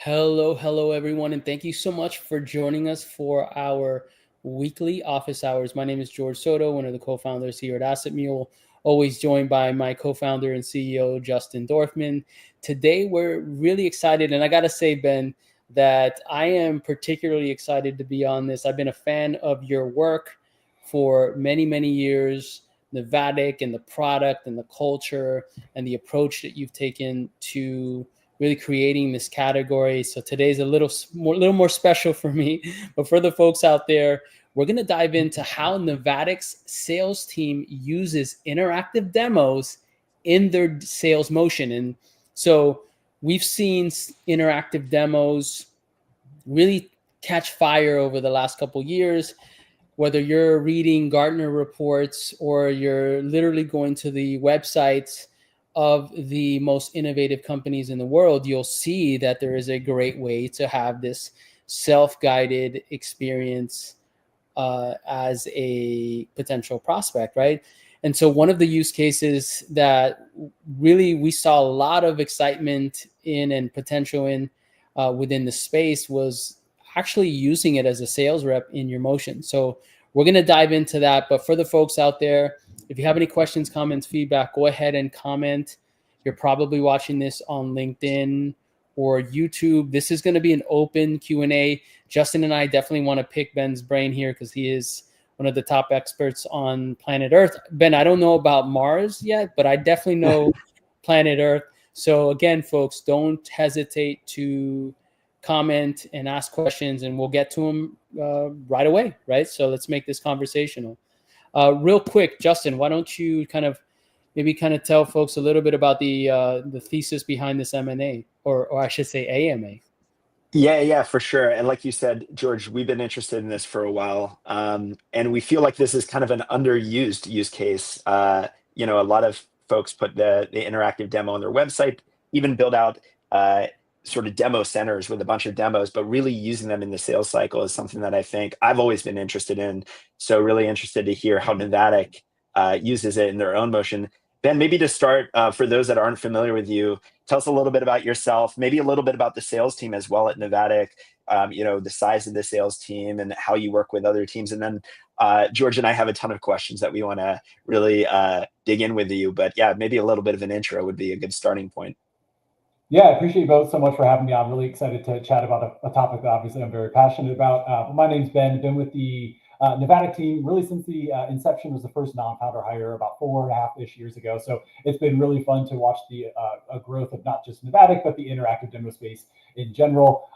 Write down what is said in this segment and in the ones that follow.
Hello, everyone, and thank you so much for joining us for our weekly office hours. My name is George Soto, one of the co-founders here at AssetMule, always joined by my co-founder and CEO, Justin Dorfman. Today, we're really excited, and I got to say, Ben, that I am particularly excited to be on this. I've been a fan of your work for many years, Navattic and the product and the culture and the approach that you've taken to really creating this category. So today's a little more special for me, but for the folks out there, we're going to dive into how Navattic's sales team uses interactive demos in their sales motion. And so we've seen interactive demos really catch fire over the last couple of years. Whether you're reading Gartner reports or you're literally going to the websites of the most innovative companies in the world, you'll see that there is a great way to have this self-guided experience as a potential prospect, right? And so one of the use cases that really we saw a lot of excitement in and potential in within the space was actually using it as a sales rep in your motion. So we're going to dive into that. But for the folks out there, if you have any questions, comments, feedback, go ahead and comment. You're probably watching this on LinkedIn or YouTube. This is going to be an open Q&A. Justin and I definitely want to pick Ben's brain here because he is one of the top experts on planet Earth. Ben, I don't know about Mars yet, but I definitely know planet Earth. So again, folks, don't hesitate to comment and ask questions, and we'll get to them right away, right? So let's make this conversational. Real quick, Justin, why don't you maybe tell folks a little bit about the thesis behind this M&A, or I should say AMA. Yeah, for sure. And like you said, George, we've been interested in this for a while. And we feel like this is kind of an underused use case. A lot of folks put the interactive demo on their website, even build out sort of demo centers with a bunch of demos, but really using them in the sales cycle is something that I think I've always been interested in. So really interested to hear how Navattic uses it in their own motion. Ben, maybe to start, for those that aren't familiar with you, tell us a little bit about yourself, maybe a little bit about the sales team as well at Navattic, the size of the sales team and how you work with other teams. And then George and I have a ton of questions that we want to really dig in with you. But yeah, maybe a little bit of an intro would be a good starting point. Yeah, I appreciate you both so much for having me. I'm really excited to chat about a topic that obviously I'm very passionate about. My name's Ben. Been with the Navattic team really since the inception. Was the first non-founder hire about 4.5-ish years ago. So it's been really fun to watch the growth of not just Navattic, but the interactive demo space in general.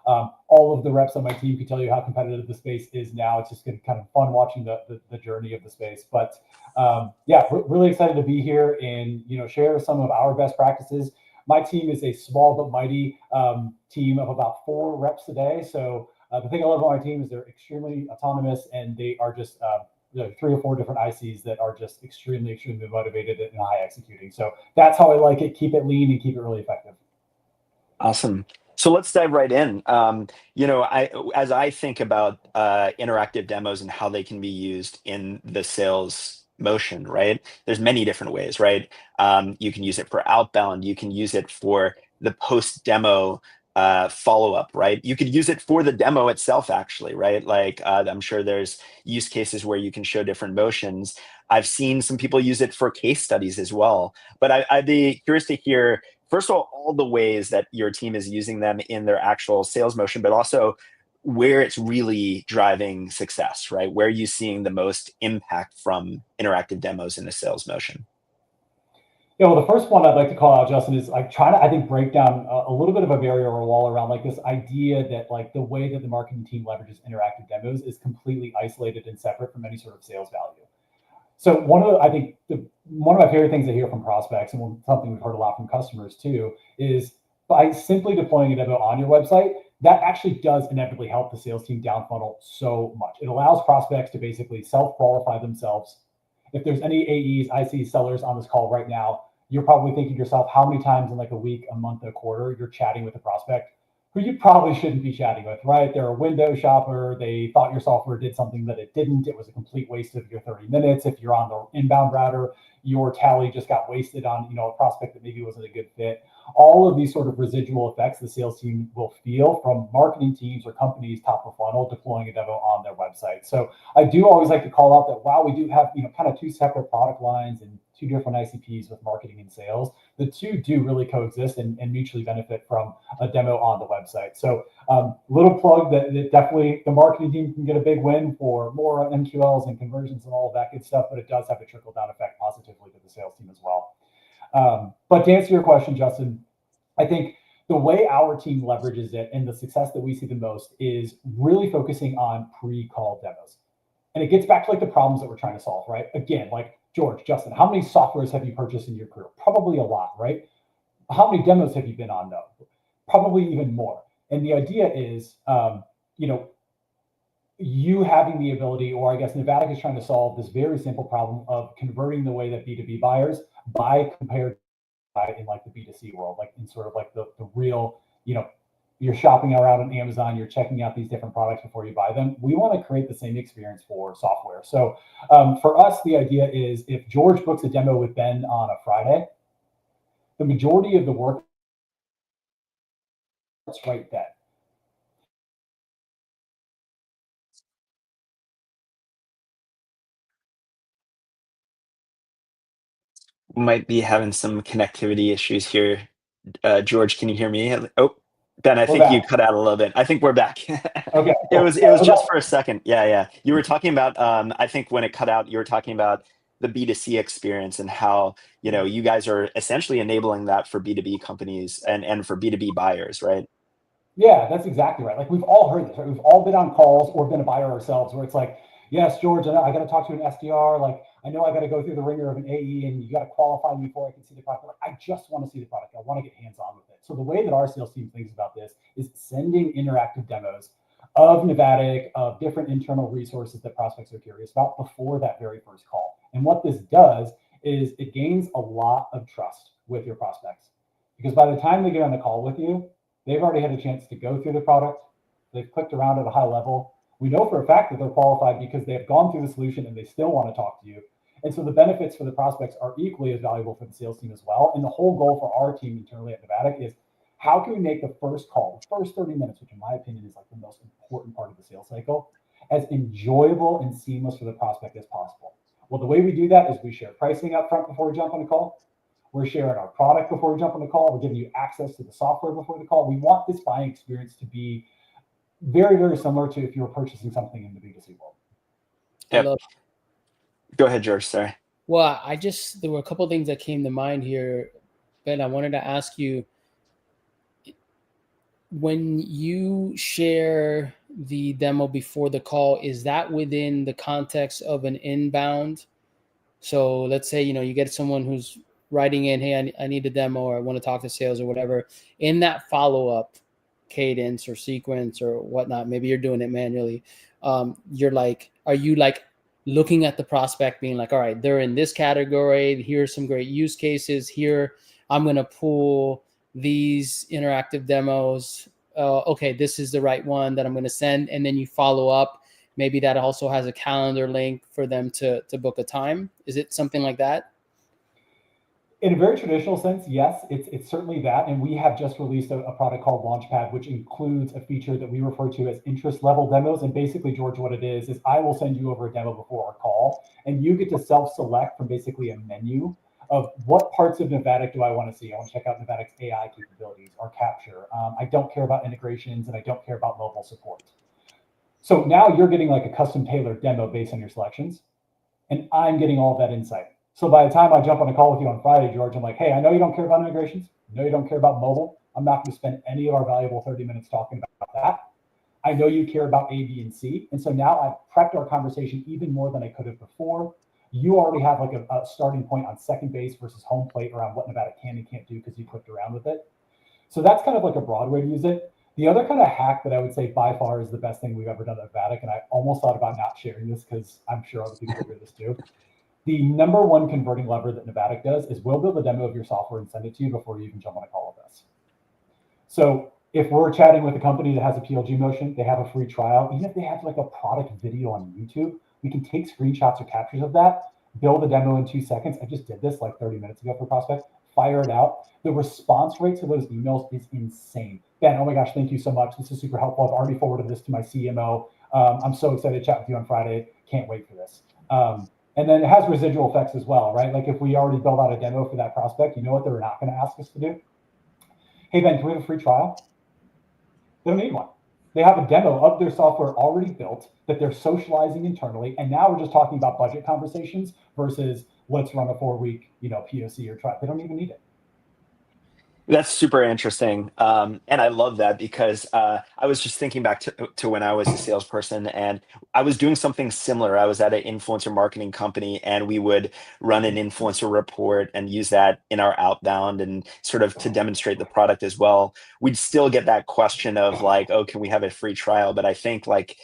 All of the reps on my team can tell you how competitive the space is now. It's just kind of fun watching the journey of the space. But yeah, really excited to be here and share some of our best practices. My team is a small but mighty team of about 4 reps a day. So the thing I love about my team is they're extremely autonomous, and they are just 3 or 4 different ICs that are just extremely motivated and high executing. So that's how I like it. Keep it lean and keep it really effective. Awesome. So let's dive right in. As I think about interactive demos and how they can be used in the sales motion, right? There's many different ways, right? You can use it for outbound. You can use it for the post-demo follow-up, right? You could use it for the demo itself, actually, right? Like I'm sure there's use cases where you can show different motions. I've seen some people use it for case studies as well. But I'd be curious to hear, first of all the ways that your team is using them in their actual sales motion, but also where it's really driving success, right? Where are you seeing the most impact from interactive demos in a sales motion? Yeah, well, the first one I'd like to call out, Justin, is like trying to, I think, break down a little bit of a barrier or a wall around like this idea that like the way that the marketing team leverages interactive demos is completely isolated and separate from any sort of sales value. So one of my favorite things I hear from prospects, and something we've heard a lot from customers too, is by simply deploying a demo on your website, that actually does inevitably help the sales team down funnel so much. It allows prospects to basically self-qualify themselves. If there's any AEs, IC sellers on this call right now, you're probably thinking to yourself, how many times in like a week, a month, a quarter, you're chatting with a prospect who you probably shouldn't be chatting with, right? They're a window shopper. They thought your software did something that it didn't. It was a complete waste of your 30 minutes. If you're on the inbound router, your tally just got wasted on, a prospect that maybe wasn't a good fit. All of these sort of residual effects the sales team will feel from marketing teams or companies top of funnel deploying a demo on their website. So I do always like to call out that while we do have, kind of two separate product lines and two different ICPs with marketing and sales, the two do really coexist and mutually benefit from a demo on the website. So little plug that definitely the marketing team can get a big win for more MQLs and conversions and all of that good stuff, but it does have a trickle down effect positively to the sales team as well. But to answer your question, Justin, I think the way our team leverages it and the success that we see the most is really focusing on pre-call demos. And it gets back to like the problems that we're trying to solve, right? Again, like George, Justin, how many softwares have you purchased in your career? Probably a lot, right? How many demos have you been on though? Probably even more. And the idea is, you having the ability, or I guess Navattic is trying to solve this very simple problem of converting the way that B2B buyers buy compared to in like the B2C world, like in sort of like the real, you're shopping around on Amazon, you're checking out these different products before you buy them. We want to create the same experience for software. So for us, the idea is if George books a demo with Ben on a Friday, the majority of the work starts right then. Might be having some connectivity issues here. George, can you hear me? Oh, Ben, I think you cut out a little bit. I think we're back. Okay. It was just for a second. Yeah. You were talking about, I think when it cut out, you were talking about the B2C experience and how, you guys are essentially enabling that for B2B companies and for B2B buyers, right? Yeah, that's exactly right. Like we've all heard this, right? We've all been on calls or been a buyer ourselves where it's like, yes, George, I got to talk to an SDR. Like I know I got to go through the ringer of an AE and you got to qualify me before I can see the product. Like, I just want to see the product. I want to get hands-on with it. So the way that our sales team thinks about this is sending interactive demos of Navattic, of different internal resources that prospects are curious about before that very first call. And what this does is it gains a lot of trust with your prospects, because by the time they get on the call with you, they've already had a chance to go through the product. They've clicked around at a high level. We know for a fact that they're qualified because they have gone through the solution and they still want to talk to you. And so the benefits for the prospects are equally as valuable for the sales team as well. And the whole goal for our team internally at Navattic is how can we make the first call, the first 30 minutes, which in my opinion is like the most important part of the sales cycle, as enjoyable and seamless for the prospect as possible. Well, the way we do that is we share pricing up front before we jump on a call. We're sharing our product before we jump on the call. We're giving you access to the software before the call. We want this buying experience to be very, very similar to if you were purchasing something in the B2C world. Yep. Go ahead, George. Sorry. Well, there were a couple of things that came to mind here, Ben. I wanted to ask you, when you share the demo before the call, is that within the context of an inbound? So let's say, you get someone who's writing in, hey, I need a demo, or I want to talk to sales or whatever. In that follow-up cadence or sequence or whatnot, maybe you're doing it manually. You're like, are you like looking at the prospect being like, all right, they're in this category. Here's some great use cases here. I'm going to pull these interactive demos. Okay, this is the right one that I'm going to send. And then you follow up. Maybe that also has a calendar link for them to book a time. Is it something like that? In a very traditional sense, yes, it's certainly that. And we have just released a product called Launchpad, which includes a feature that we refer to as interest level demos. And basically, George, what it is I will send you over a demo before our call, and you get to self-select from basically a menu of what parts of Navattic do I want to see. I want to check out Navattic's AI capabilities or capture. I don't care about integrations, and I don't care about mobile support. So now you're getting like a custom tailored demo based on your selections, and I'm getting all that insight. So by the time I jump on a call with you on Friday, George, I'm like, hey, I know you don't care about integrations. I know you don't care about mobile. I'm not going to spend any of our valuable 30 minutes talking about that. I know you care about A, B, and C. And so now I've prepped our conversation even more than I could have before. You already have like a starting point on second base versus home plate around what Navattic can and can't do because you clicked around with it. So that's kind of like a broad way to use it. The other kind of hack that I would say by far is the best thing we've ever done at Navattic, and I almost thought about not sharing this because I'm sure other people will hear this too. The number one converting lever that Navattic does is we'll build a demo of your software and send it to you before you even jump on a call with us. So if we're chatting with a company that has a PLG motion, they have a free trial. Even if they have like a product video on YouTube, we can take screenshots or captures of that, build a demo in 2 seconds. I just did this like 30 minutes ago for prospect, fire it out. The response rate to those emails is insane. Ben, oh my gosh, thank you so much. This is super helpful. I've already forwarded this to my CMO. I'm so excited to chat with you on Friday. Can't wait for this. And then it has residual effects as well, right? Like if we already build out a demo for that prospect, you know what they're not going to ask us to do? Hey, Ben, can we have a free trial? They don't need one. They have a demo of their software already built that they're socializing internally. And now we're just talking about budget conversations versus let's run a 4-week, POC or trial. They don't even need it. That's super interesting. And I love that because I was just thinking back to when I was a salesperson and I was doing something similar. I was at an influencer marketing company and we would run an influencer report and use that in our outbound and sort of to demonstrate the product as well. We'd still get that question of like, oh, can we have a free trial? But I think like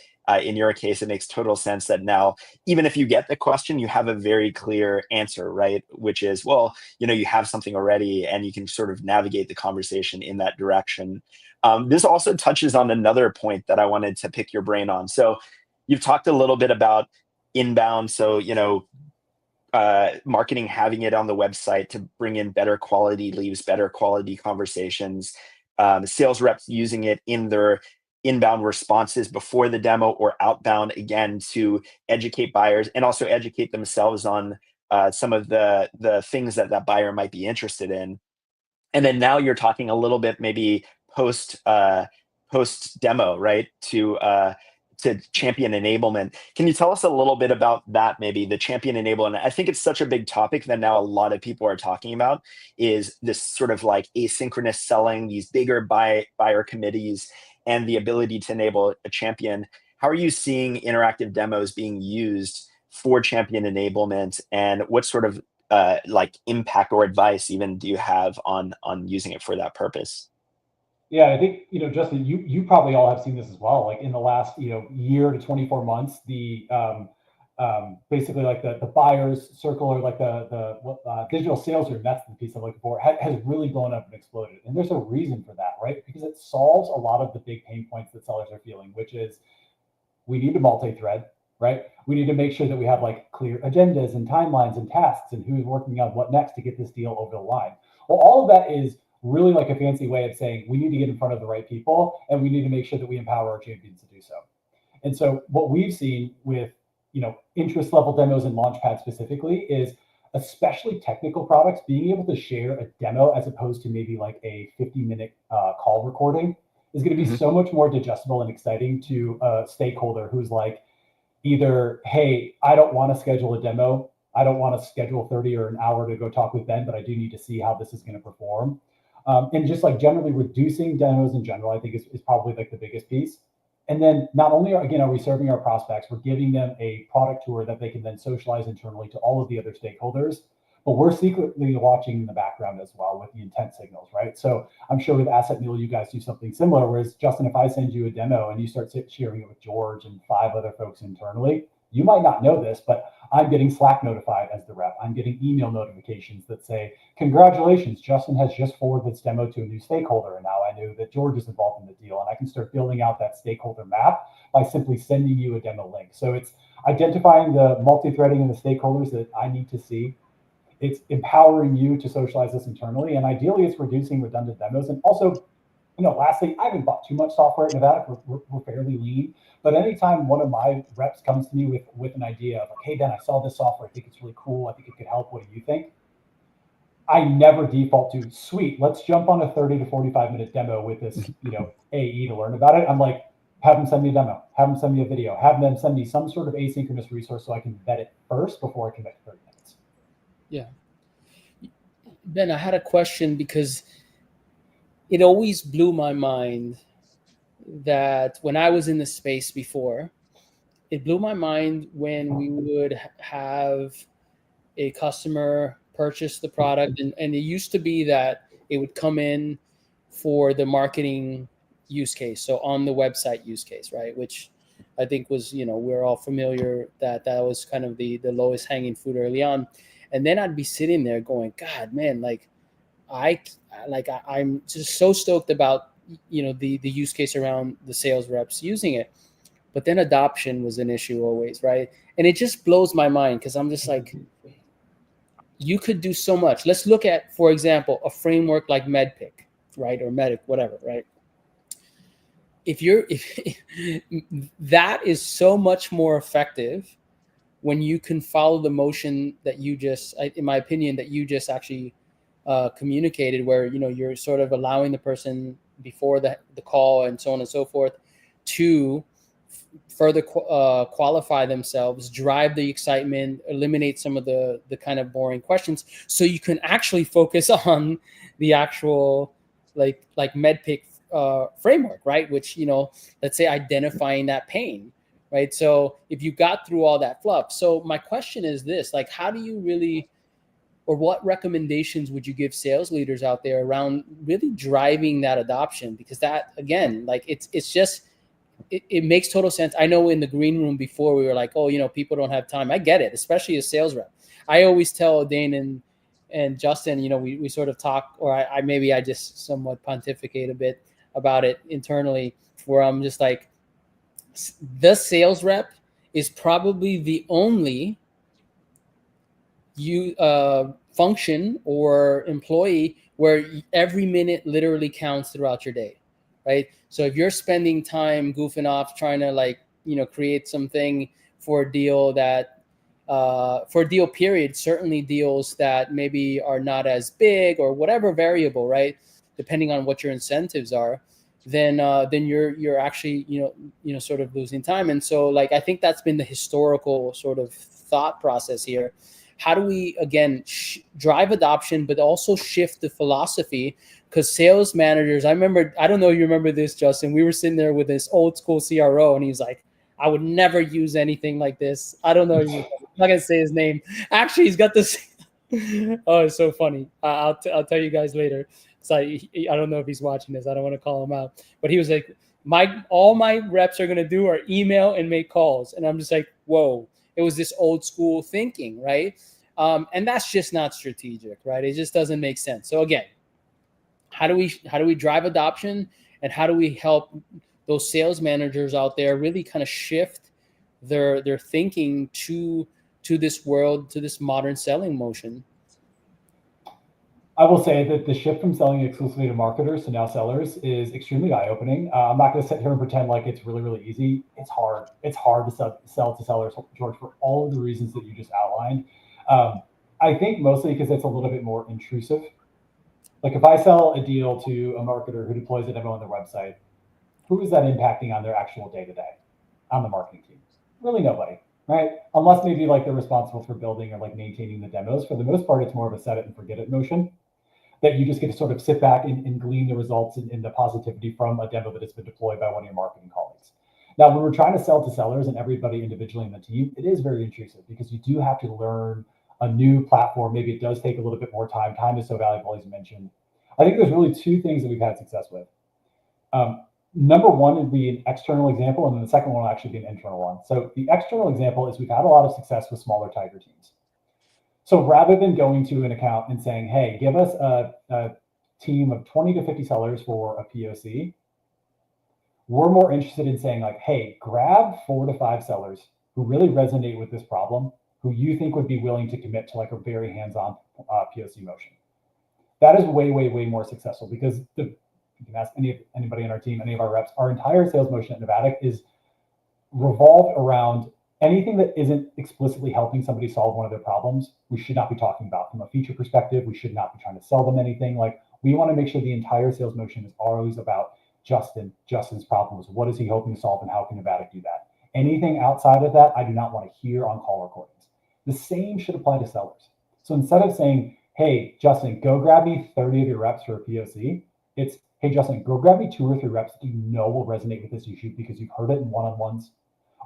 in your case, it makes total sense that now, even if you get the question, you have a very clear answer, right? Which is, well, you have something already and you can sort of navigate the conversation in that direction. This also touches on another point that I wanted to pick your brain on. So you've talked a little bit about inbound. So, marketing having it on the website to bring in better quality leads, better quality conversations, sales reps using it in their inbound responses before the demo or outbound, again, to educate buyers and also educate themselves on some of the things that buyer might be interested in. And then now you're talking a little bit maybe post demo, right? To champion enablement. Can you tell us a little bit about that, maybe the champion enablement? I think it's such a big topic that now a lot of people are talking about is this sort of like asynchronous selling, these bigger buyer committees, and the ability to enable a champion. How are you seeing interactive demos being used for champion enablement, and what sort of like impact or advice even do you have on using it for that purpose? Yeah, I think, Justin, you probably all have seen this as well. Like in the last, year to 24 months, the basically like the buyers circle or like the digital sales room, that's the piece I'm looking for, has really blown up and exploded. And there's a reason for that, right? Because it solves a lot of the big pain points that sellers are feeling, which is we need to multi-thread, right? We need to make sure that we have like clear agendas and timelines and tasks and who's working on what next to get this deal over the line. Well, all of that is really like a fancy way of saying we need to get in front of the right people and we need to make sure that we empower our champions to do so. And so what we've seen with, interest level demos and Launchpad specifically is especially technical products being able to share a demo as opposed to maybe like a 50-minute call recording is going to be so much more digestible and exciting to a stakeholder who's like either, hey, I don't want to schedule a demo. I don't want to schedule 30 or an hour to go talk with Ben, but I do need to see how this is going to perform. And just like generally reducing demos in general, I think is probably like the biggest piece. And then not only are we serving our prospects, we're giving them a product tour that they can then socialize internally to all of the other stakeholders, but we're secretly watching in the background as well with the intent signals, right? So I'm sure with AssetMule, you guys do something similar, whereas Justin, if I send you a demo and you start sharing it with George and 5 other folks internally, you might not know this, but I'm getting Slack notified as the rep. I'm getting email notifications that say, congratulations, Justin has just forwarded this demo to a new stakeholder. And now I know that George is involved in the deal. And I can start building out that stakeholder map by simply sending you a demo link. So it's identifying the multi-threading and the stakeholders that I need to see. It's empowering you to socialize this internally. And ideally, it's reducing redundant demos. And also, lastly, I haven't bought too much software at Navattic. We're fairly lean. But anytime one of my reps comes to me with an idea of like, hey, Ben, I saw this software. I think it's really cool. I think it could help. What do you think? I never default to, sweet, let's jump on a 30 to 45-minute demo with this, AE to learn about it. I'm like, have them send me a demo. Have them send me a video. Have them send me some sort of asynchronous resource so I can vet it first before I commit to 30 minutes. Yeah. Ben, I had a question because it always blew my mind that when I was in the space before, it blew my mind when we would have a customer purchase the product. And it used to be that it would come in for the marketing use case. So on the website use case, right? Which I think was, we're all familiar that was kind of the lowest hanging fruit early on. And then I'd be sitting there going, God, man, I'm just so stoked about the use case around the sales reps using it. But then adoption was an issue always, right? And it just blows my mind because I'm just like, you could do so much. Let's look at, for example, a framework like Medpic, right? Or Medic, whatever, right? If that is so much more effective when you can follow the motion that you just, in my opinion, that you just actually communicated, where you're sort of allowing the person before the call and so on and so forth to further qualify themselves, drive the excitement, eliminate some of the kind of boring questions, so you can actually focus on the actual like Medpic framework, right? Which let's say identifying that pain, right? So if you got through all that fluff, so my question is this: like, how do you really, or what recommendations would you give sales leaders out there around really driving that adoption? Because that, again, like it's just, it makes total sense. I know in the green room before we were like, oh, people don't have time. I get it, especially as sales rep. I always tell Dane and Justin, we sort of talk, or I maybe I just somewhat pontificate a bit about it internally, where I'm just like, the sales rep is probably the only function or employee where every minute literally counts throughout your day, right? So if you're spending time goofing off trying to create something for a deal that for a deal period, certainly deals that maybe are not as big or whatever variable, right, depending on what your incentives are, then you're actually sort of losing time. And so, like, I think that's been the historical sort of thought process here. How do we, again, drive adoption, but also shift the philosophy? Because sales managers, I don't know if you remember this, Justin, we were sitting there with this old school CRO, and he's like, I would never use anything like this. I don't know. I'm not going to say his name. Actually, he's got this. Oh, it's so funny. I'll tell you guys later. So I don't know if he's watching this. I don't want to call him out. But he was like, all my reps are going to do are email and make calls. And I'm just like, whoa. It was this old school thinking, right? And that's just not strategic, right? It just doesn't make sense. So again, how do we drive adoption, and how do we help those sales managers out there really kind of shift their thinking to this world, to this modern selling motion? I will say that the shift from selling exclusively to marketers to now sellers is extremely eye-opening. I'm not going to sit here and pretend like it's really, really easy. It's hard. It's hard to sell to sellers, George, for all of the reasons that you just outlined. I think mostly because it's a little bit more intrusive. Like if I sell a deal to a marketer who deploys a demo on their website, who is that impacting on their actual day-to-day on the marketing team? Really nobody, right? Unless maybe like they're responsible for building or like maintaining the demos. For the most part, it's more of a set it and forget it motion, that you just get to sort of sit back and glean the results and the positivity from a demo that has been deployed by one of your marketing colleagues. Now, when we're trying to sell to sellers and everybody individually in the team, it is very intrusive because you do have to learn a new platform. Maybe it does take a little bit more time. Time is so valuable, as you mentioned. I think there's really two things that we've had success with. Number one would be an external example, and then the second one will actually be an internal one. So the external example is we've had a lot of success with smaller tiger teams. So rather than going to an account and saying, hey, give us a team of 20 to 50 sellers for a POC, we're more interested in saying like, hey, grab 4 to 5 sellers who really resonate with this problem, who you think would be willing to commit to like a very hands-on POC motion. That is way, way, way more successful because you can ask anybody in our team, any of our reps, our entire sales motion at Navattic is revolved around anything that isn't explicitly helping somebody solve one of their problems. We should not be talking about from a feature perspective. We should not be trying to sell them anything. Like, we want to make sure the entire sales motion is always about Justin's problems. What is he hoping to solve, and how can Navattic do that? Anything outside of that, I do not want to hear on call recordings. The same should apply to sellers. So instead of saying, hey, Justin, go grab me 30 of your reps for a POC, it's, hey, Justin, go grab me 2 or 3 reps that you know will resonate with this issue because you've heard it in one-on-ones,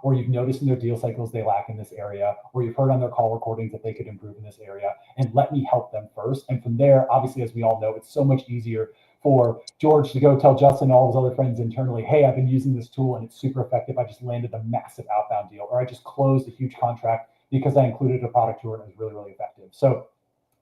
or you've noticed in their deal cycles they lack in this area, or you've heard on their call recordings that they could improve in this area, and let me help them first. And from there, obviously, as we all know, it's so much easier for George to go tell Justin and all his other friends internally, hey, I've been using this tool and it's super effective. I just landed a massive outbound deal, or I just closed a huge contract because I included a product to it and it was really, really effective. So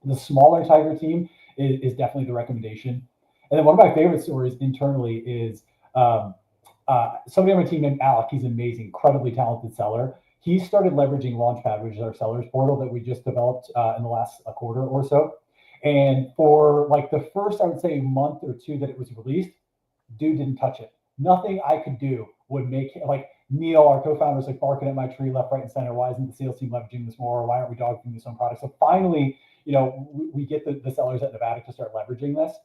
the smaller tiger team is definitely the recommendation. And then one of my favorite stories internally is somebody on my team named Alec. He's an amazing, incredibly talented seller. He started leveraging Launchpad, which is our sellers portal that we just developed in the last quarter or so. And for like the first, I would say, month or two that it was released, dude didn't touch it. Nothing I could do would make like Neil, our co-founder, is like barking at my tree left, right, and center. Why isn't the sales team leveraging this more? Why aren't we dog fooding this on product? So finally, we get the sellers at Navattic to start leveraging this.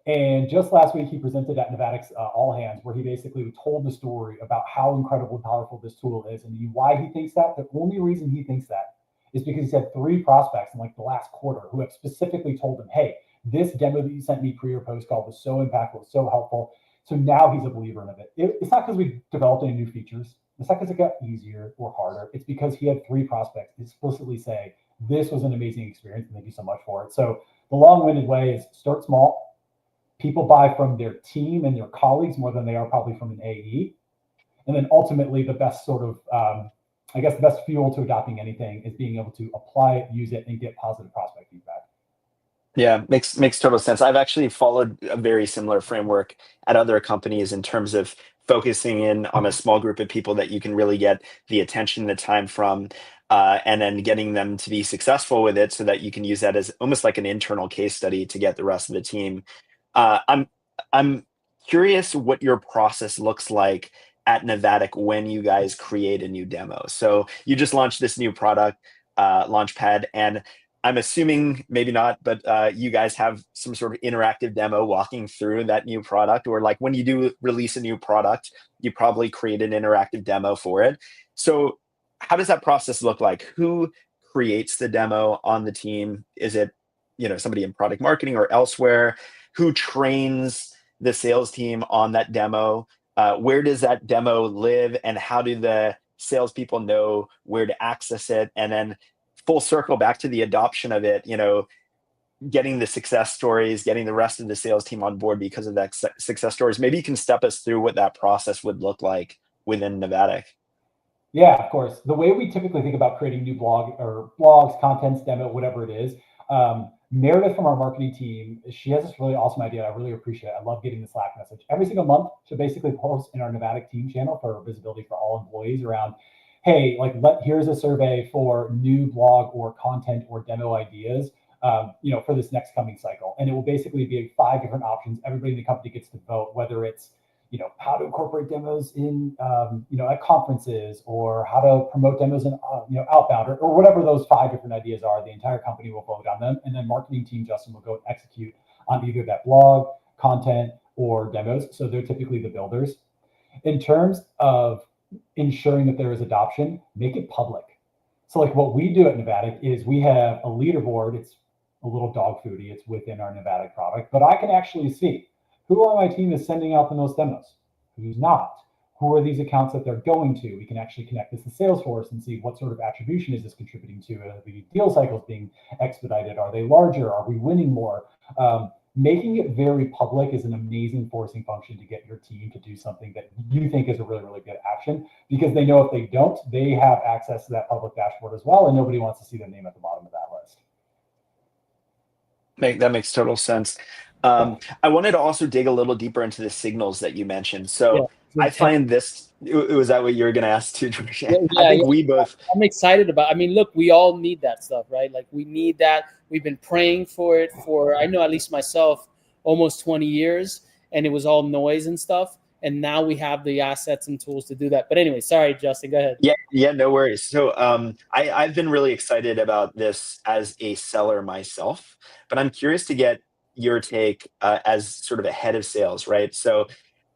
And just last week, he presented at Navattic's All Hands, where he basically told the story about how incredible and powerful this tool is and why he thinks that. The only reason he thinks that is because he's had 3 prospects in like the last quarter who have specifically told him, hey, this demo that you sent me pre or post call was so impactful, so helpful. So now he's a believer in it. It's not because we developed any new features. It's not because it got easier or harder. It's because he had 3 prospects explicitly say, this was an amazing experience, and thank you so much for it. So the long-winded way is start small. People buy from their team and their colleagues more than they are probably from an AE. And then ultimately the best sort of, I guess the best fuel to adopting anything is being able to apply it, use it, and get positive prospect feedback. Yeah, makes total sense. I've actually followed a very similar framework at other companies in terms of focusing in on a small group of people that you can really get the attention, the time from, and then getting them to be successful with it so that you can use that as almost like an internal case study to get the rest of the team. I'm curious what your process looks like at Navattic when you guys create a new demo. So you just launched this new product, Launchpad, and I'm assuming maybe not, but you guys have some sort of interactive demo walking through that new product, or like when you do release a new product, you probably create an interactive demo for it. So how does that process look like? Who creates the demo on the team? Is it, somebody in product marketing or elsewhere? Who trains the sales team on that demo? Where does that demo live, and how do the salespeople know where to access it? And then full circle back to the adoption of it, getting the success stories, getting the rest of the sales team on board because of that success stories. Maybe you can step us through what that process would look like within Navattic. Yeah, of course. The way we typically think about creating new blogs, contents, demo, whatever it is, Meredith from our marketing team, she has this really awesome idea. I really appreciate it. I love getting the Slack message. Every single month, she'll basically post in our Navattic team channel for visibility for all employees around, hey, here's a survey for new blog or content or demo ideas, for this next coming cycle. And it will basically be 5 different options. Everybody in the company gets to vote, whether it's how to incorporate demos in, at conferences, or how to promote demos in, outbound, or whatever those 5 different ideas are. The entire company will vote on them, and then marketing team Justin will go and execute on either that blog, content, or demos. So they're typically the builders. In terms of ensuring that there is adoption, make it public. So like what we do at Navattic is we have a leaderboard. It's a little dog foodie. It's within our Navattic product, but I can actually see who on my team is sending out the most demos, who's not, who are these accounts that they're going to. We can actually connect this to Salesforce and see what sort of attribution is this contributing to. Are the deal cycles being expedited? Are they larger? Are we winning more? Making it very public is an amazing forcing function to get your team to do something that you think is a really, really good action, because they know if they don't, they have access to that public dashboard as well, and nobody wants to see their name at the bottom of that list. That makes total sense. I wanted to also dig a little deeper into the signals that you mentioned. So I find this, was that what you were going to ask too, George? I think we both. I'm excited about, look, we all need that stuff, right? Like we need that. We've been praying for it for, I know at least myself, almost 20 years, and it was all noise and stuff. And now we have the assets and tools to do that. But anyway, sorry, Justin, go ahead. Yeah, no worries. So I've been really excited about this as a seller myself, but I'm curious to get your take as sort of a head of sales, right? So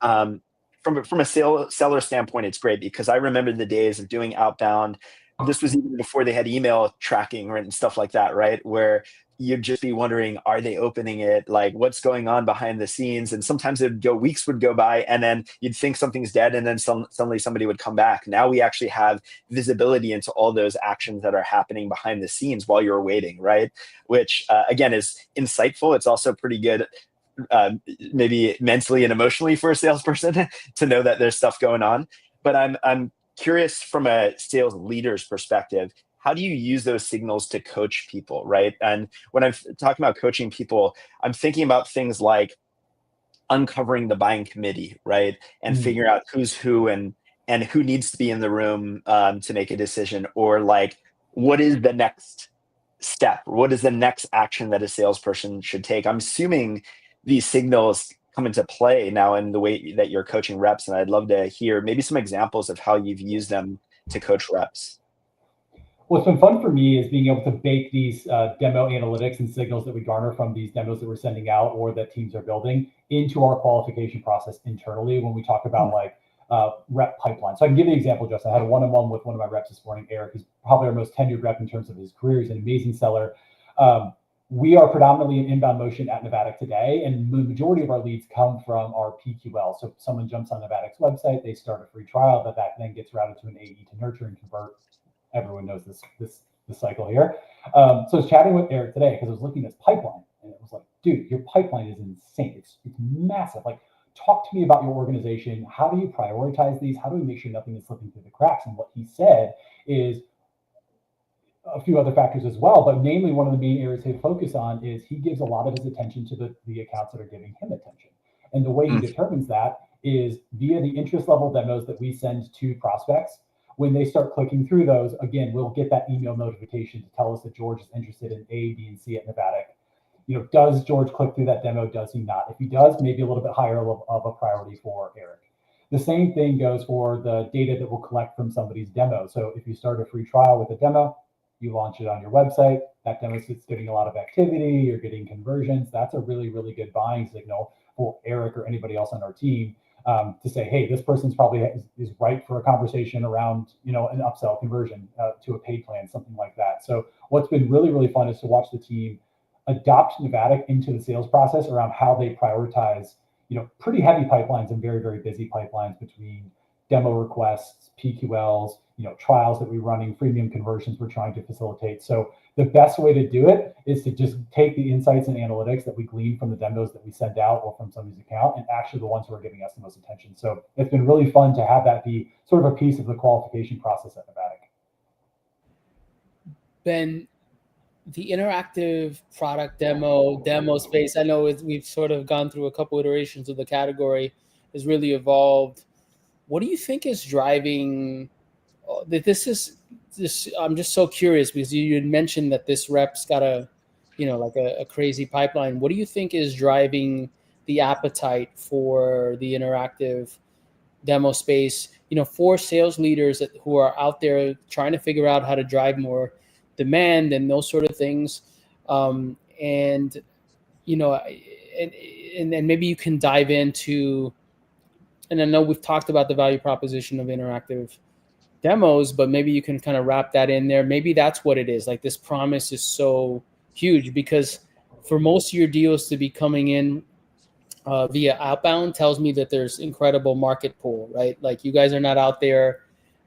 from a seller standpoint, it's great because I remember the days of doing outbound. This was even before they had email tracking and stuff like that, right? Where you'd just be wondering, are they opening it? Like, what's going on behind the scenes? And sometimes weeks would go by, and then you'd think something's dead, and then suddenly somebody would come back. Now we actually have visibility into all those actions that are happening behind the scenes while you're waiting, right? Which again is insightful. It's also pretty good, maybe mentally and emotionally for a salesperson to know that there's stuff going on. But I'm curious from a sales leader's perspective, how do you use those signals to coach people, right? And when I'm talking about coaching people, I'm thinking about things like uncovering the buying committee, right? And figuring out who's who and who needs to be in the room to make a decision, or like, what is the next step? What is the next action that a salesperson should take? I'm assuming these signals come into play now in the way that you're coaching reps, and I'd love to hear maybe some examples of how you've used them to coach reps. What's been fun for me is being able to bake these demo analytics and signals that we garner from these demos that we're sending out or that teams are building into our qualification process internally when we talk about like rep pipeline. So I can give you an example, Justin. I had a one-on-one with one of my reps this morning, Eric, who's probably our most tenured rep in terms of his career. He's an amazing seller. We are predominantly in inbound motion at Navattic today, and the majority of our leads come from our PQL. So if someone jumps on Navattic's website, they start a free trial, that then gets routed to an AE to nurture and convert. Everyone knows this cycle here. So I was chatting with Eric today because I was looking at this pipeline, and it was like, dude, your pipeline is insane. It's massive. Like, talk to me about your organization. How do you prioritize these? How do we make sure nothing is slipping through the cracks? And what he said is a few other factors as well, but namely one of the main areas he focus on is he gives a lot of his attention to the accounts that are giving him attention. And the way he determines that is via the interest level demos that we send to prospects. When they start clicking through those, again, we'll get that email notification to tell us that George is interested in A, B, and C at Navattic. You know, does George click through that demo? Does he not? If he does, maybe a little bit higher of a priority for Eric. The same thing goes for the data that we'll collect from somebody's demo. So if you start a free trial with a demo, you launch it on your website, that demo is getting a lot of activity, you're getting conversions. That's a really, really good buying signal for Eric or anybody else on our team to say, hey, this person's probably is right for a conversation around, you know, an upsell conversion to a paid plan, something like that. So what's been really, really fun is to watch the team adopt Navattic into the sales process around how they prioritize, you know, pretty heavy pipelines and very, very busy pipelines between demo requests, PQLs, you know, trials that we're running, freemium conversions we're trying to facilitate. So the best way to do it is to just take the insights and analytics that we glean from the demos that we send out or from somebody's account, and actually the ones who are giving us the most attention. So it's been really fun to have that be sort of a piece of the qualification process at Navattic. Ben, the interactive product demo space, I know we've sort of gone through a couple iterations of the category, has really evolved. What do you think is driving this? I'm just so curious because you had mentioned that this rep's got a crazy pipeline. What do you think is driving the appetite for the interactive demo space, you know, for sales leaders who are out there trying to figure out how to drive more demand and those sort of things? And, you know, and maybe you can dive into, and I know we've talked about the value proposition of interactive demos, but maybe you can kind of wrap that in there. Maybe that's what it is. Like, this promise is so huge because for most of your deals to be coming in via outbound tells me that there's incredible market pull, right? Like, you guys are not out there,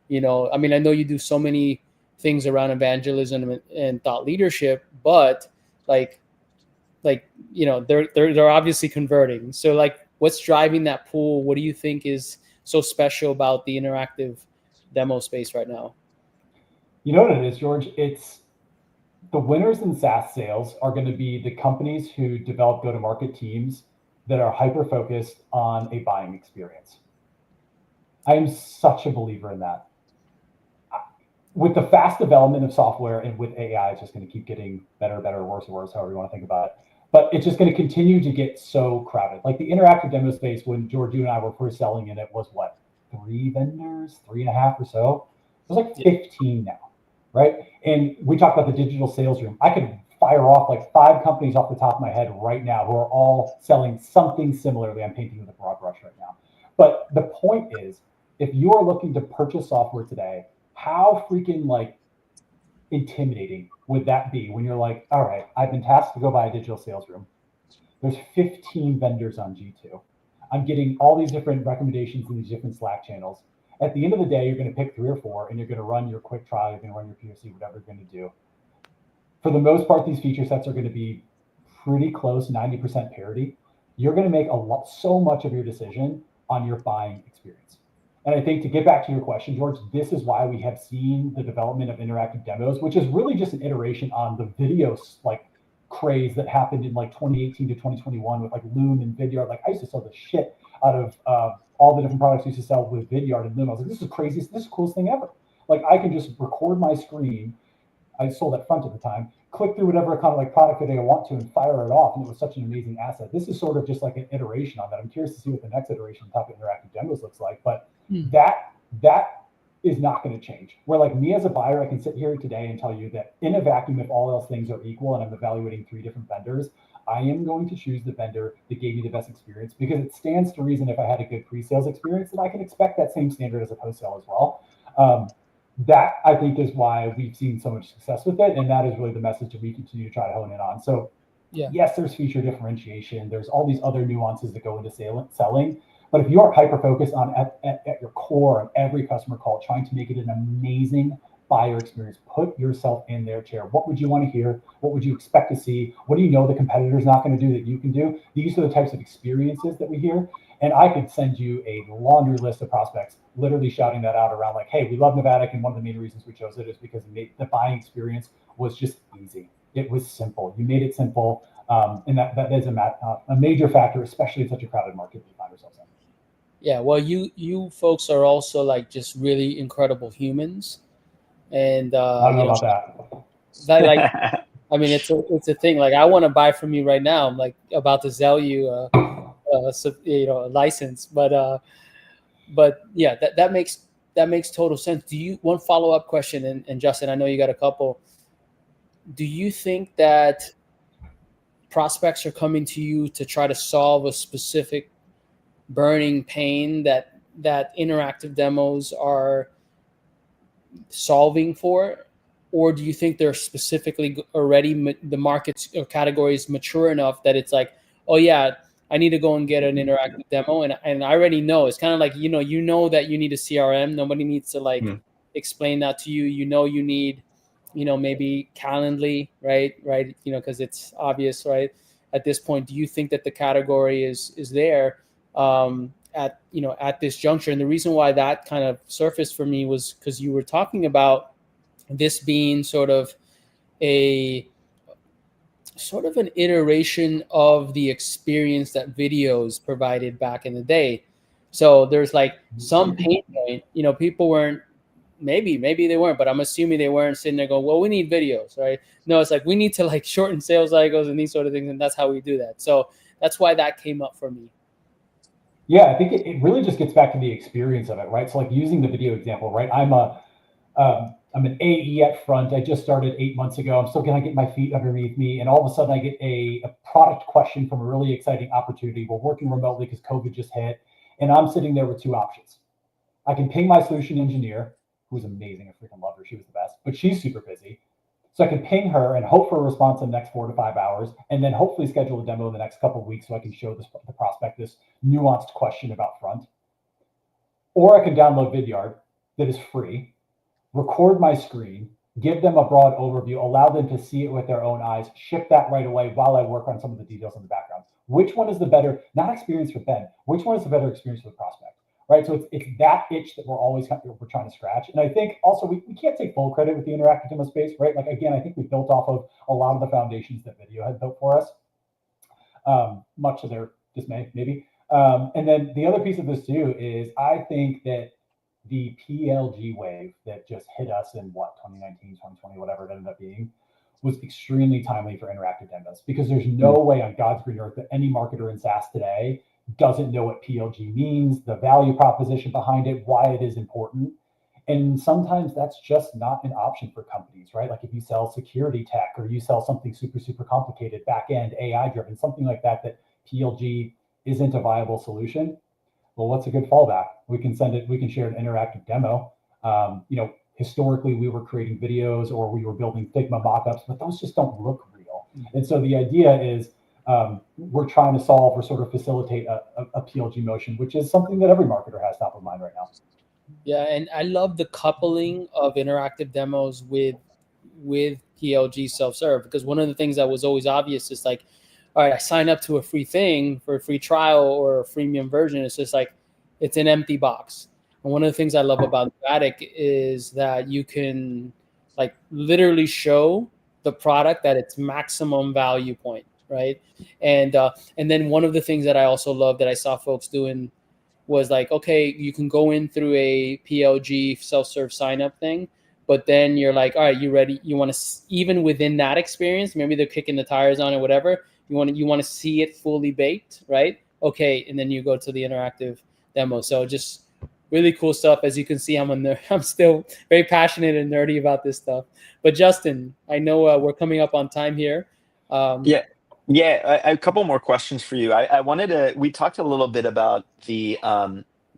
you know, I mean, I know you do so many things around evangelism and thought leadership, but like, you know, they're obviously converting. So like, what's driving that pool? What do you think is so special about the interactive demo space right now? You know what it is, George? It's the winners in SaaS sales are going to be the companies who develop go-to-market teams that are hyper-focused on a buying experience. I am such a believer in that. With the fast development of software and with AI, it's just going to keep getting better, worse, however you want to think about it. But it's just going to continue to get so crowded. Like the interactive demo space, when George, you and I were first selling in it, was what, 3 vendors, 3.5 or so? It was like 15 now, right? And we talked about the digital sales room. I could fire off like 5 companies off the top of my head right now who are all selling something similarly. I'm painting with a broad brush right now. But the point is, if you are looking to purchase software today, how freaking like intimidating would that be when you're like, all right, I've been tasked to go buy a digital sales room. There's 15 vendors on G2. I'm getting all these different recommendations in these different Slack channels. At the end of the day, you're going to pick 3 or 4 and you're going to run your quick trial, you're going to run your POC, whatever you're going to do. For the most part, these feature sets are going to be pretty close, 90% parity. You're going to make so much of your decision on your buying experience. And I think to get back to your question, George, this is why we have seen the development of interactive demos, which is really just an iteration on the video like craze that happened in like 2018 to 2021 with like Loom and Vidyard. Like I used to sell the shit out of all the different products I used to sell with Vidyard and Loom. I was like, this is the craziest, this is the coolest thing ever. Like I can just record my screen. I sold at front at the time, click through whatever kind of like product video I want to and fire it off. And it was such an amazing asset. This is sort of just like an iteration on that. I'm curious to see what the next iteration of Top Interactive Demos looks like, but that is not going to change. Where like me as a buyer, I can sit here today and tell you that in a vacuum, if all else things are equal and I'm evaluating 3 different vendors, I am going to choose the vendor that gave me the best experience, because it stands to reason if I had a good pre-sales experience, that I can expect that same standard as a post-sale as well. That I think is why we've seen so much success with it. And that is really the message that we continue to try to hone in on. So yes, there's feature differentiation. There's all these other nuances that go into selling. But if you are hyper-focused on at your core of every customer call, trying to make it an amazing buyer experience, put yourself in their chair. What would you want to hear? What would you expect to see? What do you know the competitor's not going to do that you can do? These are the types of experiences that we hear. And I could send you a laundry list of prospects literally shouting that out around like, hey, we love Navattic. And one of the main reasons we chose it is because the buying experience was just easy. It was simple. You made it simple. And that is a major factor, especially in such a crowded market we find ourselves in. Yeah, well, you folks are also like just really incredible humans, and I don't know about that. Like, I mean, it's a thing. Like, I want to buy from you right now. I'm like about to sell you, a license, but yeah, that makes total sense. Do you, one follow up question, and Justin, I know you got a couple. Do you think that prospects are coming to you to try to solve a specific burning pain that interactive demos are solving for, or do you think they're specifically already the markets or categories mature enough that it's like, oh yeah, I need to go and get an interactive demo, and I already know. It's kind of like, you know that you need a CRM. Nobody needs to like explain that to you. You need, maybe Calendly, right? Because it's obvious, right? At this point, do you think that the category is there at this juncture? And the reason why that kind of surfaced for me was because you were talking about this being sort of an iteration of the experience that videos provided back in the day. So there's like some pain point, people weren't, maybe they weren't, but I'm assuming they weren't sitting there going, well, we need videos, right? No, it's like, we need to like shorten sales cycles and these sort of things. And that's how we do that. So that's why that came up for me. Yeah, I think it really just gets back to the experience of it, right? So like using the video example, right? I'm an AE at front. I just started 8 months ago. I'm still going to get my feet underneath me. And all of a sudden I get a product question from a really exciting opportunity. We're working remotely because COVID just hit. And I'm sitting there with 2 options. I can ping my solution engineer, who's amazing. I freaking love her. She was the best, but she's super busy. So I can ping her and hope for a response in the next 4 to 5 hours, and then hopefully schedule a demo in the next couple of weeks so I can show the prospect this nuanced question about front. Or I can download Vidyard that is free, record my screen, give them a broad overview, allow them to see it with their own eyes, ship that right away while I work on some of the details in the background. Which one is the better, not experience for Ben, which one is the better experience for the prospect? Right, so it's that itch that we're trying to scratch. And I think also we can't take full credit with the interactive demo space, right? Like again, I think we built off of a lot of the foundations that video had built for us, much to their dismay, maybe. And then the other piece of this too is I think that the PLG wave that just hit us in 2019, 2020, whatever it ended up being, was extremely timely for interactive demos, because there's no way on God's green earth that any marketer in SaaS today doesn't know what PLG means, the value proposition behind it, why it is important. And sometimes that's just not an option for companies, right? Like if you sell security tech or you sell something super, super complicated, back-end, AI-driven, something like that PLG isn't a viable solution. Well, what's a good fallback? We can share an interactive demo. Historically, we were creating videos or we were building Figma mockups, but those just don't look real. And so the idea is, we're trying to solve or sort of facilitate a PLG motion, which is something that every marketer has top of mind right now. Yeah, and I love the coupling of interactive demos with PLG self-serve, because one of the things that was always obvious is like, all right, I sign up to a free thing for a free trial or a freemium version. It's just like, it's an empty box. And one of the things I love about Navattic is that you can like literally show the product at its maximum value point, right? And then one of the things that I also love that I saw folks doing was like, okay, you can go in through a PLG self-serve sign-up thing, but then you're like, all right, you ready? You want to, even within that experience, maybe they're kicking the tires on it, whatever. You want to see it fully baked, right? Okay, and then you go to the interactive demo. So just really cool stuff. As you can see, I'm still very passionate and nerdy about this stuff. But Justin, I know we're coming up on time here. Yeah. Yeah, a couple more questions for you. I wanted to. We talked a little bit about the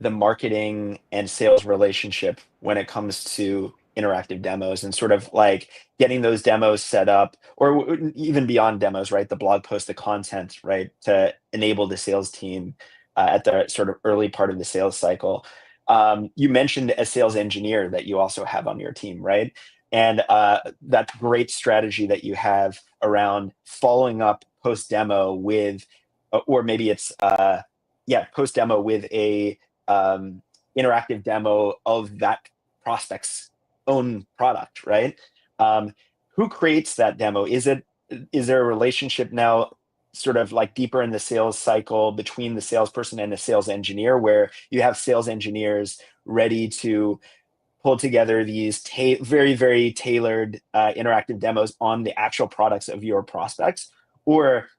marketing and sales relationship when it comes to interactive demos and sort of like getting those demos set up, or even beyond demos, right? The blog post, the content, right, to enable the sales team at the sort of early part of the sales cycle. You mentioned a sales engineer that you also have on your team, right? And that great strategy that you have around following up post demo with, or maybe it's post demo with a interactive demo of that prospect's own product, right? Who creates that demo? Is there a relationship now, sort of like deeper in the sales cycle between the salesperson and the sales engineer, where you have sales engineers ready to pull together these very, very tailored interactive demos on the actual products of your prospects? Or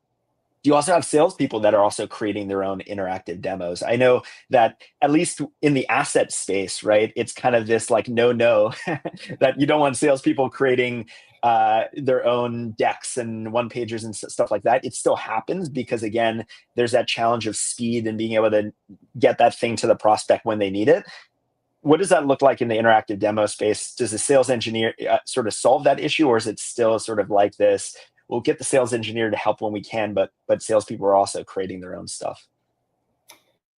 do you also have salespeople that are also creating their own interactive demos? I know that at least in the asset space, right, it's kind of this like no that you don't want salespeople creating their own decks and one pagers and stuff like that. It still happens because, again, there's that challenge of speed and being able to get that thing to the prospect when they need it. What does that look like in the interactive demo space? Does the sales engineer sort of solve that issue, or is it still sort of like this, we'll get the sales engineer to help when we can, but salespeople are also creating their own stuff?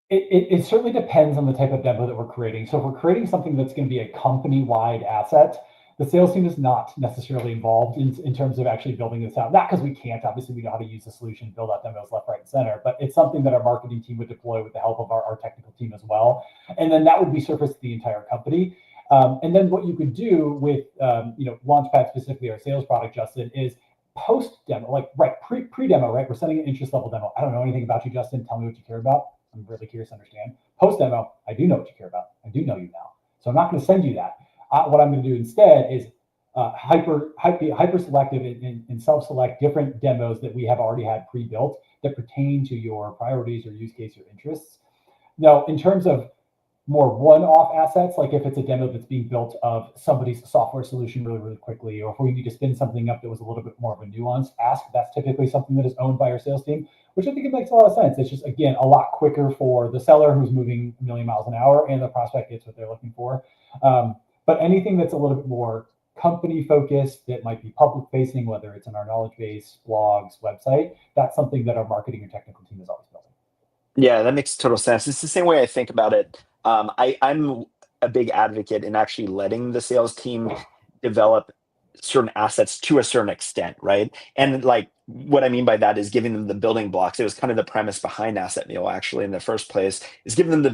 It certainly depends on the type of demo that we're creating. So if we're creating something that's going to be a company-wide asset, the sales team is not necessarily involved in terms of actually building this out. Not because we can't, obviously we know how to use the solution, build out demos left, right, and center, but it's something that our marketing team would deploy with the help of our technical team as well. And then that would be surfaced to the entire company. And then what you could do with Launchpad, specifically our sales product, Justin, is post-demo, like pre-demo, right? We're sending an interest level demo. I don't know anything about you, Justin. Tell me what you care about. I'm really curious to understand. Post-demo, I do know what you care about. I do know you now. So I'm not going to send you that. What I'm going to do instead is hyper selective and self-select different demos that we have already had pre-built that pertain to your priorities or use case or interests. Now, in terms of more one-off assets, like if it's a demo that's being built of somebody's software solution really, really quickly, or if we need to spin something up that was a little bit more of a nuanced ask, that's typically something that is owned by our sales team, which I think it makes a lot of sense. It's just, again, a lot quicker for the seller who's moving a million miles an hour, and the prospect gets what they're looking for. But anything that's a little bit more company focused, that might be public facing, whether it's in our knowledge base, blogs, website, that's something that our marketing and technical team is always building. Yeah, that makes total sense. It's the same way I think about it. I'm a big advocate in actually letting the sales team develop certain assets to a certain extent, right? And like what I mean by that is giving them the building blocks. It was kind of the premise behind AssetMule, actually, in the first place, is giving them the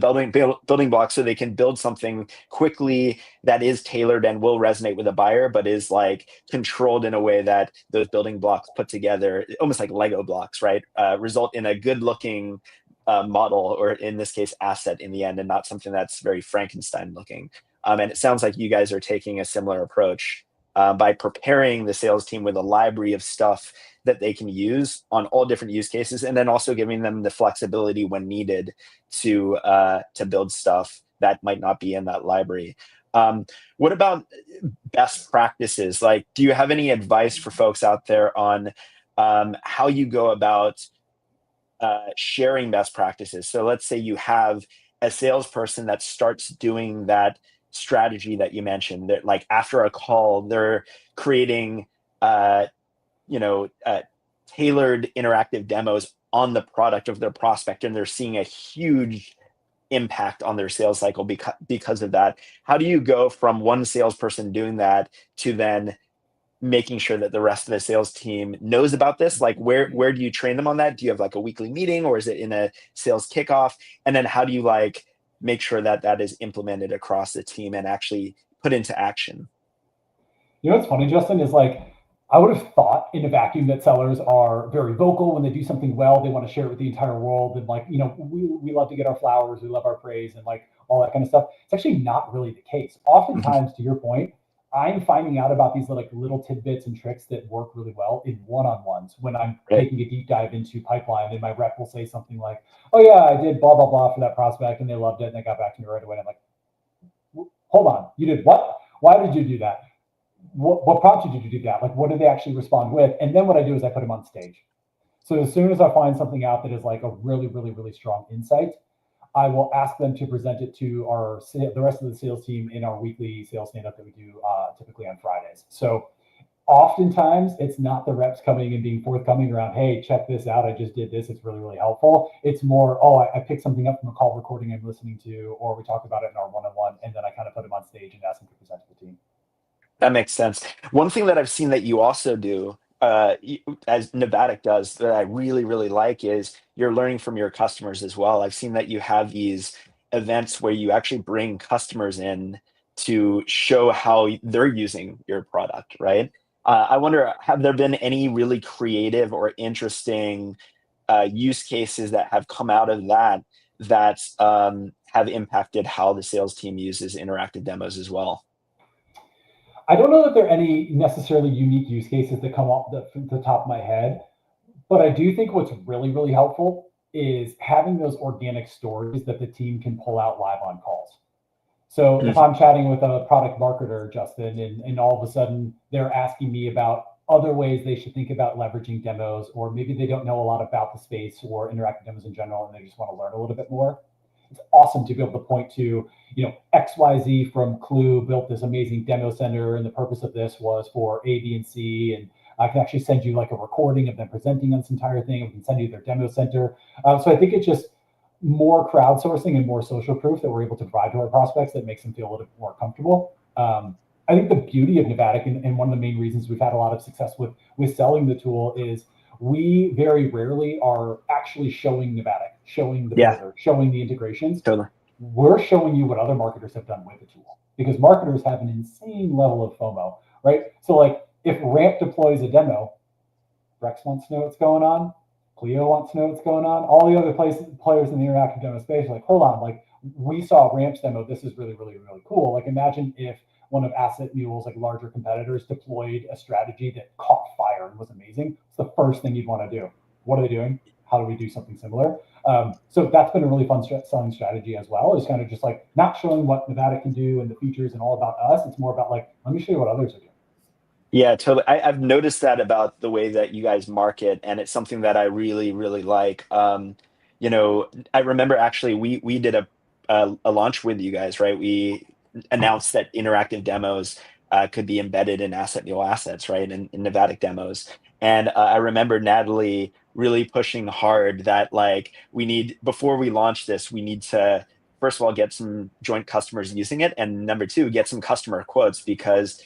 building blocks so they can build something quickly that is tailored and will resonate with a buyer, but is like controlled in a way that those building blocks put together, almost like Lego blocks, right, result in a good looking model, or in this case, asset in the end, and not something that's very Frankenstein looking. And it sounds like you guys are taking a similar approach by preparing the sales team with a library of stuff that they can use on all different use cases, and then also giving them the flexibility when needed to build stuff that might not be in that library. What about best practices? Like, do you have any advice for folks out there on how you go about sharing best practices? So let's say you have a salesperson that starts doing that strategy that you mentioned, that like after a call, they're creating tailored interactive demos on the product of their prospect, and they're seeing a huge impact on their sales cycle because of that. How do you go from one salesperson doing that to then making sure that the rest of the sales team knows about this? Like where do you train them on that? Do you have like a weekly meeting, or is it in a sales kickoff? And then how do you like make sure that that is implemented across the team and actually put into action? You know what's funny, Justin, is like I would have thought in a vacuum that sellers are very vocal when they do something well. They want to share it with the entire world, and like, we love to get our flowers, we love our praise, and like all that kind of stuff. It's actually not really the case. Oftentimes, to your point, I'm finding out about these like little tidbits and tricks that work really well in one-on-ones when I'm Right. taking a deep dive into pipeline, and my rep will say something like, "Oh yeah, I did blah blah blah for that prospect, and they loved it, and they got back to me right away." And I'm like, "Hold on, you did what? Why did you do that? What prompted you to do that? Like, what did they actually respond with?" And then what I do is I put them on stage. So as soon as I find something out that is like a really, really, really strong insight, I will ask them to present it to the rest of the sales team in our weekly sales stand-up that we do typically on Fridays. So oftentimes it's not the reps coming and being forthcoming around, "Hey, check this out. I just did this. It's really, really helpful." It's more, "Oh, I picked something up from a call recording I'm listening to," or we talked about it in our one-on-one, and then I kind of put them on stage and ask them to present to the team. That makes sense. One thing that I've seen that you also do, as Navattic does, that I really, really like is you're learning from your customers as well. I've seen that you have these events where you actually bring customers in to show how they're using your product, right? I wonder, have there been any really creative or interesting use cases that have come out of that have impacted how the sales team uses interactive demos as well? I don't know that there are any necessarily unique use cases that come off the top of my head, but I do think what's really, really helpful is having those organic stories that the team can pull out live on calls. So if Mhm. I'm chatting with a product marketer, Justin, and all of a sudden they're asking me about other ways they should think about leveraging demos, or maybe they don't know a lot about the space or interactive demos in general, and they just want to learn a little bit more. It's awesome to be able to point to, XYZ from Clue built this amazing demo center, and the purpose of this was for A, B, and C. And I can actually send you like a recording of them presenting on this entire thing. We can send you their demo center. So I think it's just more crowdsourcing and more social proof that we're able to provide to our prospects that makes them feel a little bit more comfortable. I think the beauty of Navattic, and one of the main reasons we've had a lot of success with selling the tool, is we very rarely are actually showing Navattic, showing the Yeah, builder, showing the integrations. totally. We're showing you what other marketers have done with the tool, because marketers have an insane level of FOMO, right? So like if Ramp deploys a demo, Rex wants to know what's going on. Clio wants to know what's going on. All the other players in the interactive demo space are like, "Hold on, like we saw Ramp's demo. This is really, really, really cool." Like imagine if one of AssetMule's like larger competitors deployed a strategy that caught fire and was amazing. It's the first thing you'd want to do. What are they doing? How do we do something similar? So that's been a really fun selling strategy as well. Is kind of just like not showing what Nevada can do and the features and all about us. It's more about like, let me show you what others are doing. Yeah, totally. I've noticed that about the way that you guys market, and it's something that I really, really like. I remember actually we did a launch with you guys, right? We announced that interactive demos could be embedded in AssetMule assets, right? In Navattic demos. And I remember Natalie really pushing hard that like we need, before we launch this, we need to first of all get some joint customers using it, and number two, get some customer quotes, because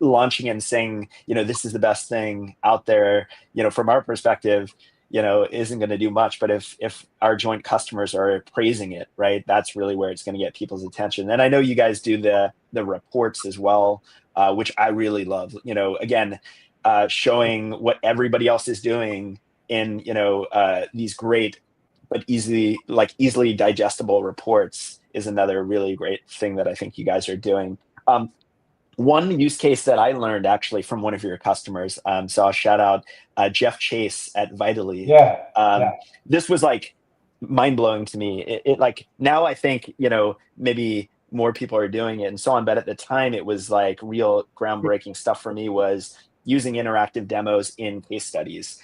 launching and saying, this is the best thing out there, from our perspective, isn't going to do much. But if our joint customers are praising it, right, that's really where it's going to get people's attention. And I know you guys do the reports as well, which I really love. Again, showing what everybody else is doing in these great but easily digestible reports is another really great thing that I think you guys are doing. One use case that I learned actually from one of your customers, so I'll shout out Jeff Chase at Vitally. Yeah, Um, yeah. this was like mind blowing to me. It like now I think maybe more people are doing it and so on, but at the time it was like real groundbreaking stuff for me, was using interactive demos in case studies.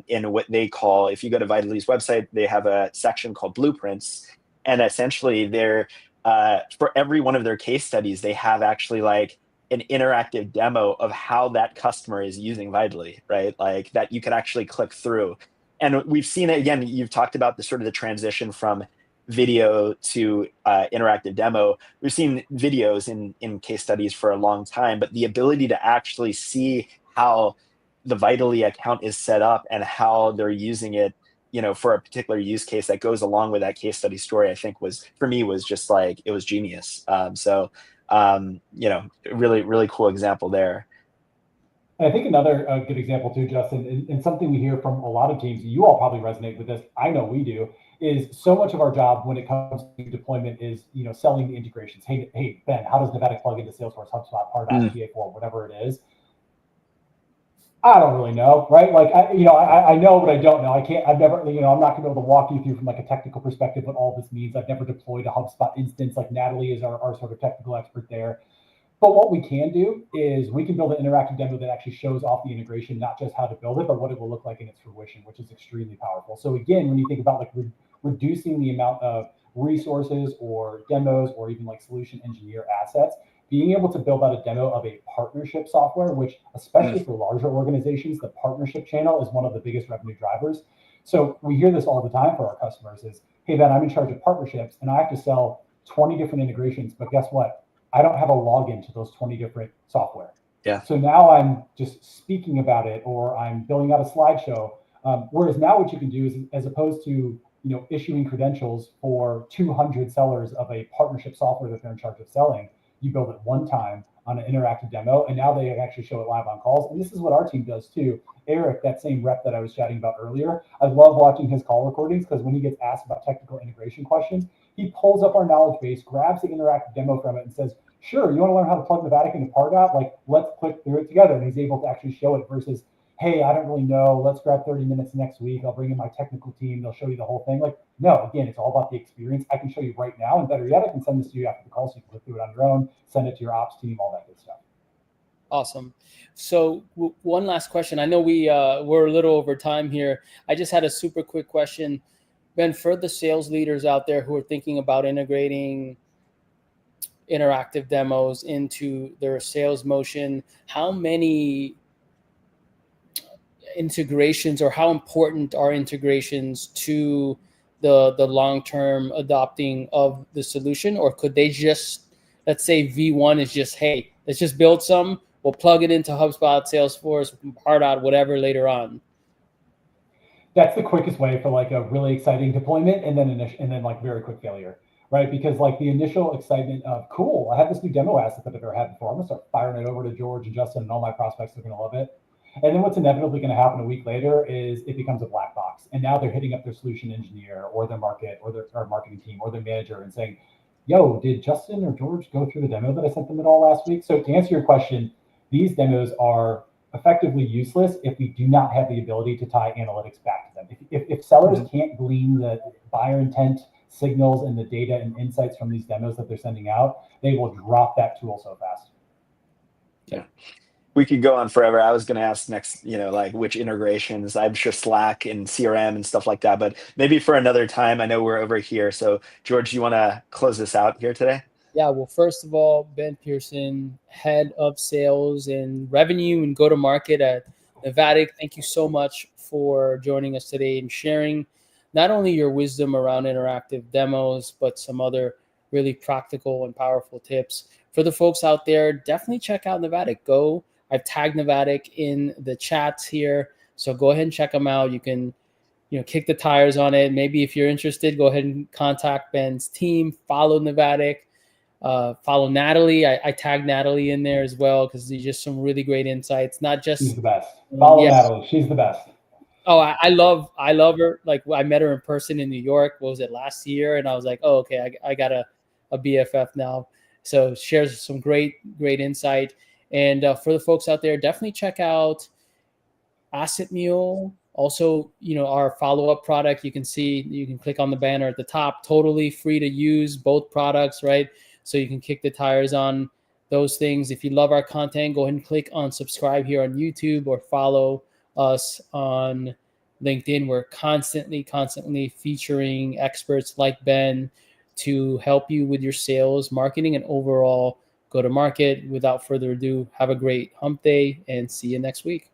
In what they call, if you go to Vitaly's website, they have a section called Blueprints, and essentially they're for every one of their case studies, they have actually like an interactive demo of how that customer is using Vitally, right? Like that you could actually click through. And we've seen it again. You've talked about the sort of the transition from video to interactive demo. We've seen videos in case studies for a long time, but the ability to actually see how the Vitally account is set up and how they're using it, for a particular use case that goes along with that case study story, I think for me was just like, it was genius. Really, really cool example there. And I think another good example too, Justin, and something we hear from a lot of teams, you all probably resonate with this, I know we do, is so much of our job when it comes to deployment is, selling the integrations. Hey, Ben, how does Navattic plug into Salesforce, HubSpot, Pardot, GA4, whatever it is? I don't really know, right? Like, I know, but I don't know. I've never, I'm not gonna be able to walk you through from like a technical perspective what all this means. I've never deployed a HubSpot instance. Like Natalie is our sort of technical expert there. But what we can do is we can build an interactive demo that actually shows off the integration, not just how to build it, but what it will look like in its fruition, which is extremely powerful. So again, when you think about like reducing the amount of resources or demos or even like solution engineer assets, being able to build out a demo of a partnership software, which especially for larger organizations, the partnership channel is one of the biggest revenue drivers. So we hear this all the time for our customers is, hey, Ben, I'm in charge of partnerships and I have to sell 20 different integrations, but guess what? I don't have a login to those 20 different software. Yeah. So now I'm just speaking about it or I'm building out a slideshow. Whereas now what you can do is, as opposed to issuing credentials for 200 sellers of a partnership software that they're in charge of selling, you build it one time on an interactive demo, and now they actually show it live on calls. And this is what our team does too. Eric, that same rep that I was chatting about earlier, I love watching his call recordings because when he gets asked about technical integration questions, he pulls up our knowledge base, grabs the interactive demo from it and says, sure, you want to learn how to plug Navattic into Pardot? Like, let's click through it together. And he's able to actually show it versus, hey, I don't really know. Let's grab 30 minutes next week. I'll bring in my technical team. They'll show you the whole thing. Like, no, again, it's all about the experience. I can show you right now. And better yet, I can send this to you after the call so you can look through it on your own, send it to your ops team, all that good stuff. Awesome. So one last question. I know we're a little over time here. I just had a super quick question. Ben, for the sales leaders out there who are thinking about integrating interactive demos into their sales motion, how many integrations or how important are integrations to the long-term adopting of the solution? Or could they just, let's say V1 is just, hey, let's just build some, we'll plug it into HubSpot, Salesforce, Pardot, whatever later on? That's the quickest way for like a really exciting deployment and then like very quick failure, right? Because like the initial excitement of, cool, I have this new demo asset that I've never had before. I'm gonna start firing it over to George and Justin and all my prospects are gonna love it. And then what's inevitably gonna happen a week later is it becomes a black box. And now they're hitting up their solution engineer or their market or their marketing team or their manager and saying, yo, did Justin or George go through the demo that I sent them at all last week? So to answer your question, these demos are effectively useless if we do not have the ability to tie analytics back to them. If sellers can't glean the buyer intent signals and the data and insights from these demos that they're sending out, they will drop that tool so fast. Yeah. We could go on forever. I was going to ask next, like which integrations. I'm sure Slack and CRM and stuff like that, but maybe for another time. I know we're over here. So George, you want to close this out here today? Yeah, well, first of all, Ben Pearson, Head of Sales and Revenue and Go-to-Market at Navattic. Thank you so much for joining us today and sharing not only your wisdom around interactive demos, but some other really practical and powerful tips. For the folks out there, definitely check out Navattic. I've tagged Navattic in the chats here, so go ahead and check them out. You can kick the tires on it. Maybe if you're interested, go ahead and contact Ben's team, follow Navattic. Follow Natalie. I tagged Natalie in there as well because there's just some really great insights. Not just she's the best. Follow Natalie. She's the best. Oh, I love her. Like I met her in person in New York. What was it, last year? And I was like, oh, okay, I got a BFF now. So shares some great insight. And for the folks out there, definitely check out AssetMule. Also, our follow-up product. You can click on the banner at the top. Totally free to use, both products, right? So you can kick the tires on those things. If you love our content, go ahead and click on subscribe here on YouTube or follow us on LinkedIn. We're constantly featuring experts like Ben to help you with your sales, marketing, and overall go-to-market. Without further ado, have a great hump day and see you next week.